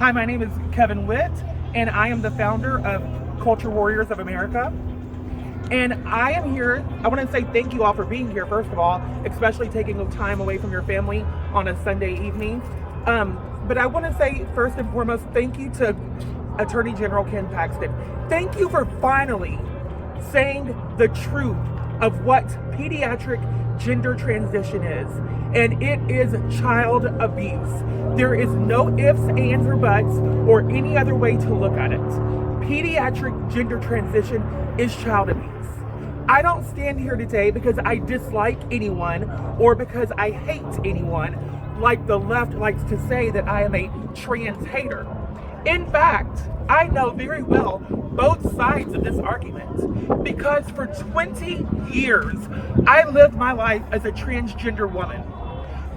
Hi, my name is Kevin Whitt, and I am the founder of Culture Warriors of America. And I am here, I want to say thank you all for being here, first of all, especially taking the time away from your family on a Sunday evening. But I want to say, first and foremost, thank you to Attorney General Ken Paxton. Thank you for finally saying the truth of what pediatric gender transition is. And it is child abuse. There is no ifs, ands, or buts, or any other way to look at it. Pediatric gender transition is child abuse. I don't stand here today because I dislike anyone or because I hate anyone, like the left likes to say that I am a trans hater. In fact, I know very well both sides of this argument because for 20 years, I lived my life as a transgender woman.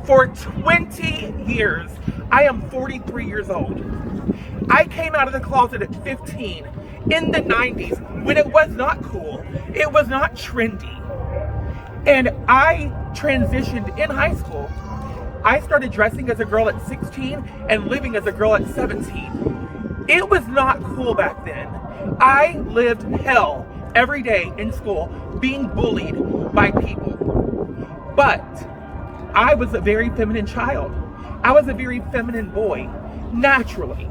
For 20 years, I am 43 years old. I came out of the closet at 15 in the 90s when it was not cool, it was not trendy. And I transitioned in high school. I started dressing as a girl at 16 and living as a girl at 17. It was not cool back then. I lived hell every day in school being bullied by people. But I was a very feminine child. I was a very feminine boy, naturally.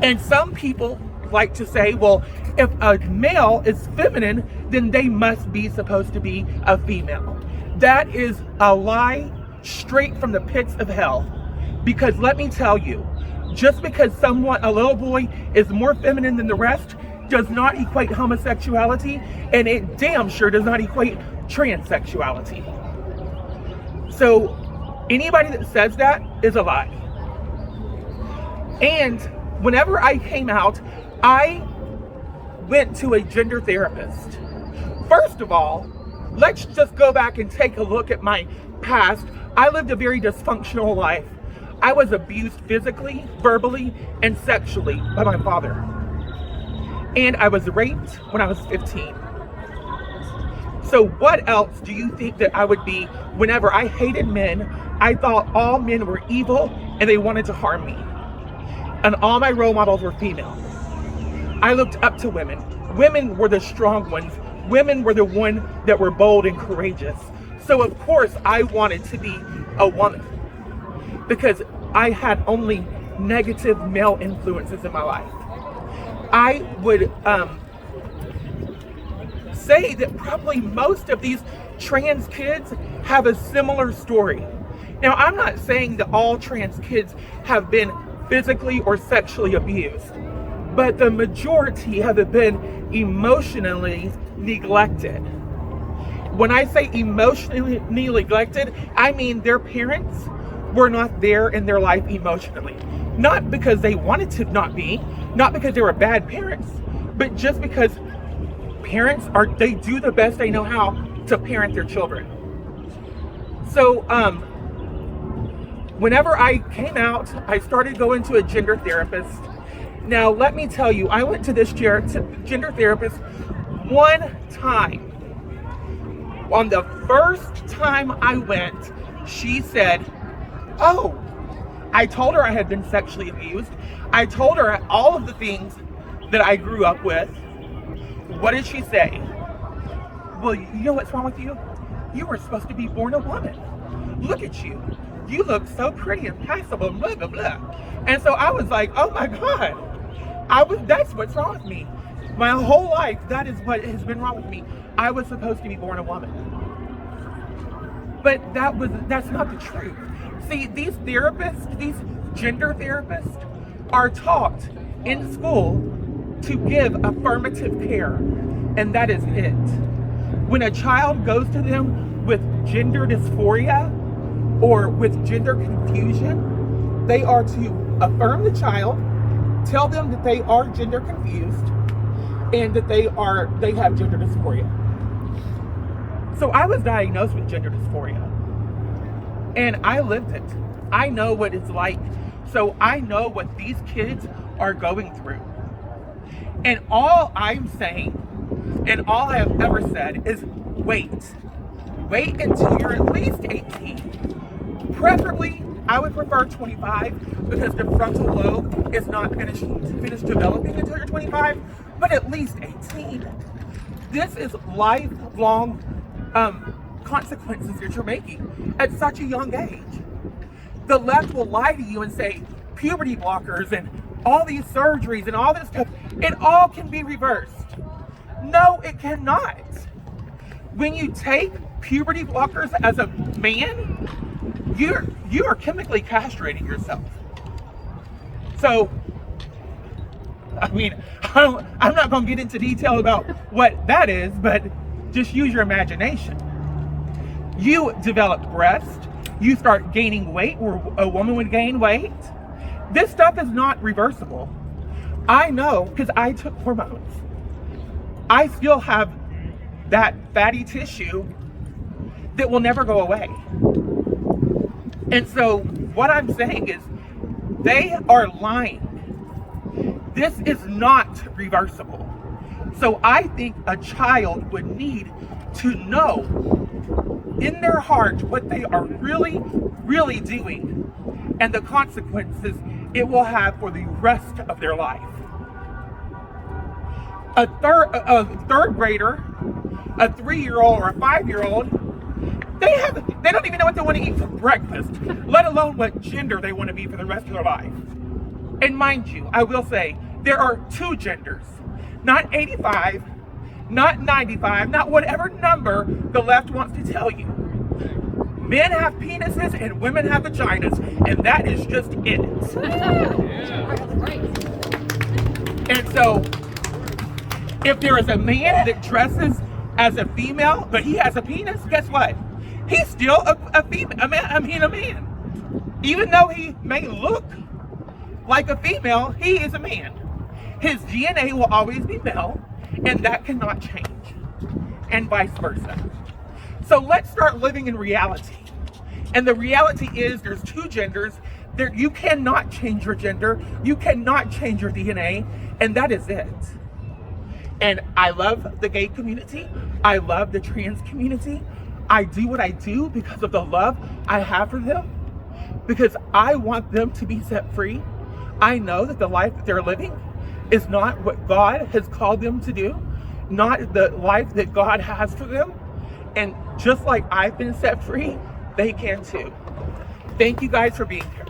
And some people like to say, well, if a male is feminine, then they must be supposed to be a female. That is a lie straight from the pits of hell. Because let me tell you, just because a little boy is more feminine than the rest does not equate homosexuality, and it damn sure does not equate transsexuality. So anybody that says that is a lie. And whenever I came out, I went to a gender therapist. First of all, let's just go back and take a look at my past. I lived a very dysfunctional life. I was abused physically, verbally, and sexually by my father. And I was raped when I was 15. So what else do you think that I would be whenever I hated men? I thought all men were evil and they wanted to harm me. And all my role models were female. I looked up to women. Women were the strong ones. Women were the ones that were bold and courageous. So of course I wanted to be a woman because I had only negative male influences in my life. I would say that probably most of these trans kids have a similar story. Now, I'm not saying that all trans kids have been physically or sexually abused, but the majority have been emotionally neglected. When I say emotionally neglected, I mean their parents were not there in their life emotionally. Not because they wanted to not be, not because they were bad parents, but just because they do the best they know how to parent their children. So whenever I came out, I started going to a gender therapist. Now let me tell you, I went to this gender therapist one time. On the first time I went, she said, oh, I told her I had been sexually abused. I told her all of the things that I grew up with. What did she say? Well, you know what's wrong with you? You were supposed to be born a woman. Look at you. You look so pretty and passable, blah, blah, blah. And so I was like, oh my God. That's what's wrong with me. My whole life, that is what has been wrong with me. I was supposed to be born a woman. But that's not the truth. See, these therapists, these gender therapists are taught in school to give affirmative care, and that is it. When a child goes to them with gender dysphoria or with gender confusion, they are to affirm the child, tell them that they are gender confused, and that they have gender dysphoria. So I was diagnosed with gender dysphoria, and I lived it. I know what it's like. So I know what these kids are going through. And all I'm saying, and all I have ever said is wait until you're at least 18. Preferably, I would prefer 25 because the frontal lobe is not finished developing until you're 25, but at least 18. This is lifelong consequences that you're making at such a young age. The left will lie to you and say puberty blockers and all these surgeries and all this stuff, it all can be reversed. No, it cannot. When you take puberty blockers as a man, you are chemically castrating yourself. So, I mean, I'm not going to get into detail about what that is, but just use your imagination. You develop breast, you start gaining weight where a woman would gain weight. This stuff is not reversible. I know because I took hormones. I still have that fatty tissue that will never go away. And so what I'm saying is they are lying. This is not reversible. So I think a child would need to know in their heart what they are really, really doing and the consequences it will have for the rest of their life. A third grader, a 3-year-old or a 5-year-old, they don't even know what they want to eat for breakfast, let alone what gender they want to be for the rest of their life. And mind you, I will say, there are 2 genders, not 85, not 95, not whatever number the left wants to tell you. Men have penises and women have vaginas, and that is just it. And so, if there is a man that dresses as a female, but he has a penis, guess what? He's still a female, a man. Even though he may look like a female, he is a man. His DNA will always be male, and that cannot change, and vice versa. So let's start living in reality. And the reality is there's 2 genders. You cannot change your gender. You cannot change your DNA, and that is it. And I love the gay community. I love the trans community. I do what I do because of the love I have for them, because I want them to be set free. I know that the life that they're living is not what God has called them to do, not the life that God has for them. And just like I've been set free, they can too. Thank you guys for being here.